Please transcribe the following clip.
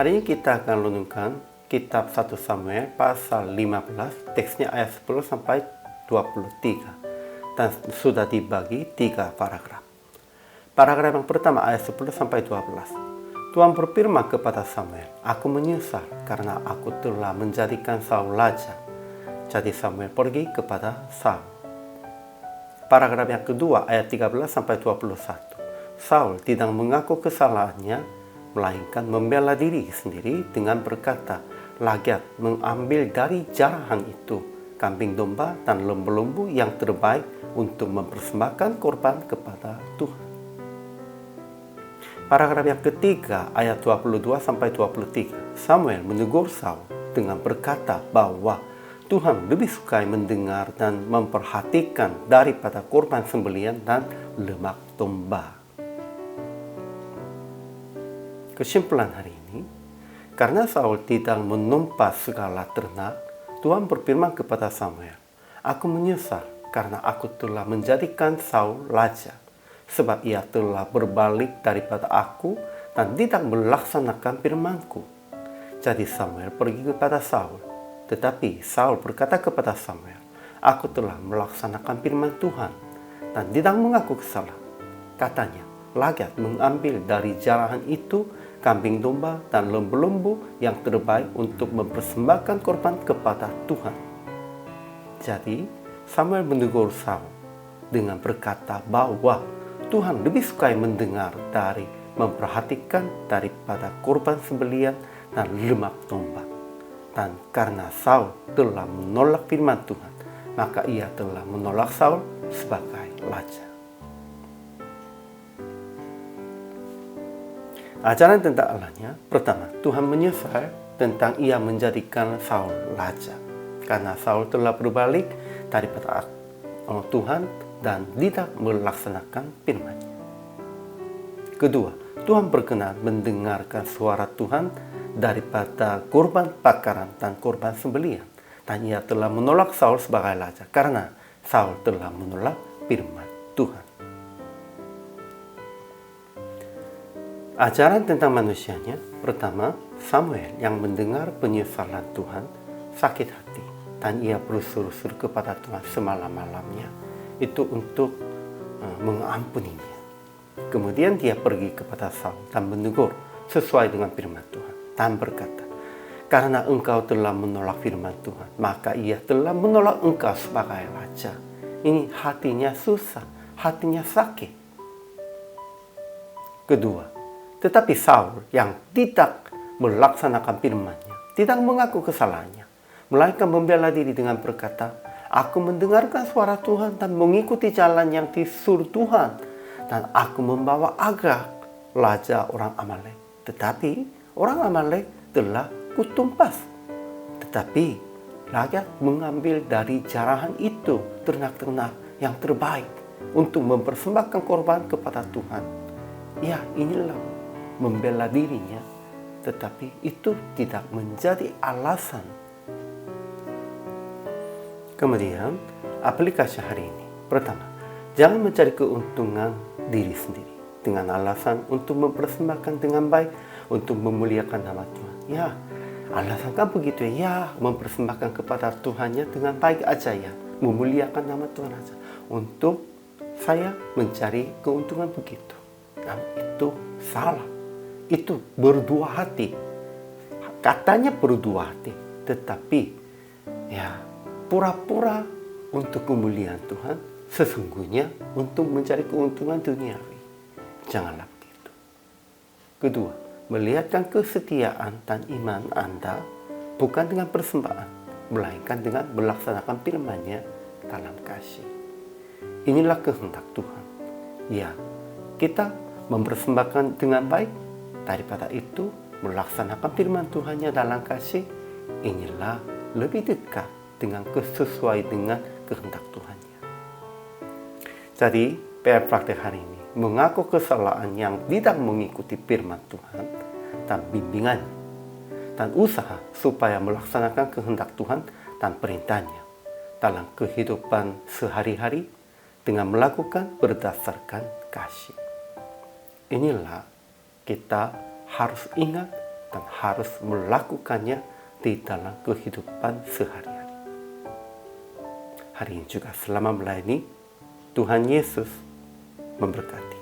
Hari ini kita akan renungkan kitab 1 Samuel pasal 15, teksnya ayat 10 sampai 23. Dan sudah dibagi 3 paragraf. Paragraf yang pertama ayat 10 sampai 12. Tuhan berfirman kepada Samuel, "Aku menyesal karena aku telah menjadikan Saul raja." Jadi Samuel pergi kepada Saul. Paragraf yang kedua ayat 13 sampai 21. Saul tidak mengaku kesalahannya, melainkan membela diri sendiri dengan berkata, "Lagiat mengambil dari jarahan itu kambing domba dan lembu-lembu yang terbaik untuk mempersembahkan korban kepada Tuhan." Paragraf yang ketiga ayat 22 sampai 23. Samuel menegur Saul dengan berkata bahwa Tuhan lebih suka mendengar dan memperhatikan daripada korban sembelihan dan lemak domba. Kesimpulan hari ini, karena Saul tidak menumpas segala ternak, Tuhan berfirman kepada Samuel, "Aku menyesal karena aku telah menjadikan Saul raja, sebab ia telah berbalik daripada aku dan tidak melaksanakan firman-Ku." Jadi Samuel pergi kepada Saul, tetapi Saul berkata kepada Samuel, "Aku telah melaksanakan firman Tuhan dan tidak mengaku kesalahan." Katanya, "Lagiat mengambil dari jarahan itu kambing domba dan lembu-lembu yang terbaik untuk mempersembahkan korban kepada Tuhan." Jadi Samuel menegur Saul dengan berkata bahwa Tuhan lebih suka mendengar dari memperhatikan daripada korban sembelihan dan lemak domba. Dan karena Saul telah menolak firman Tuhan, maka ia telah menolak Saul sebagai raja. Ajaran tentang Allahnya, pertama, Tuhan menyesal tentang ia menjadikan Saul raja, karena Saul telah berbalik daripada Tuhan dan tidak melaksanakan firman-Nya. Kedua, Tuhan berkenan mendengarkan suara Tuhan daripada korban bakaran dan korban sembelihan, dan ia telah menolak Saul sebagai raja karena Saul telah menolak firman Tuhan. Ajaran tentang manusianya, pertama, Samuel yang mendengar penyesalan Tuhan sakit hati dan ia berseru-seru kepada Tuhan semalam-malamnya itu untuk mengampuninya. Kemudian dia pergi kepada Saul dan menegur sesuai dengan firman Tuhan dan berkata, "Karena engkau telah menolak firman Tuhan, maka ia telah menolak engkau sebagai raja." Ini hatinya susah, hatinya sakit. Kedua, tetapi Saul yang tidak melaksanakan firman-Nya, tidak mengaku kesalahannya, melainkan membela diri dengan berkata, "Aku mendengarkan suara Tuhan dan mengikuti jalan yang disuruh Tuhan, dan aku membawa Agag, raja orang Amalek. Tetapi orang Amalek telah kutumpas. Tetapi rakyat mengambil dari jarahan itu ternak-ternak yang terbaik untuk mempersembahkan korban kepada Tuhan." Ya, inilah membela dirinya, tetapi itu tidak menjadi alasan. Kemudian, aplikasi hari ini. Pertama, jangan mencari keuntungan diri sendiri dengan alasan untuk mempersembahkan dengan baik, untuk memuliakan nama Tuhan. Ya, alasan kan begitu ya, mempersembahkan kepada Tuhannya dengan baik aja ya, memuliakan nama Tuhan aja. Untuk saya mencari keuntungan begitu. Dan itu salah. Itu berdua hati. Katanya berdua hati, tetapi ya pura-pura untuk kemuliaan Tuhan, sesungguhnya untuk mencari keuntungan duniawi. Janganlah begitu. Kedua, melihatkan kesetiaan dan iman Anda bukan dengan persembahan, melainkan dengan melaksanakan firman-Nya dalam kasih. Inilah kehendak Tuhan. Ya, kita mempersembahkan dengan baik. Daripada itu, melaksanakan firman Tuhan-Nya dalam kasih, inilah lebih dekat dengan sesuai dengan kehendak Tuhan-Nya. Jadi, PR praktek hari ini, mengaku kesalahan yang tidak mengikuti firman Tuhan dan bimbingannya, dan usaha supaya melaksanakan kehendak Tuhan dan perintah-Nya dalam kehidupan sehari-hari dengan melakukan berdasarkan kasih. Inilah kita harus ingat dan harus melakukannya di dalam kehidupan sehari-hari. Hari ini juga selama melayani, Tuhan Yesus memberkati.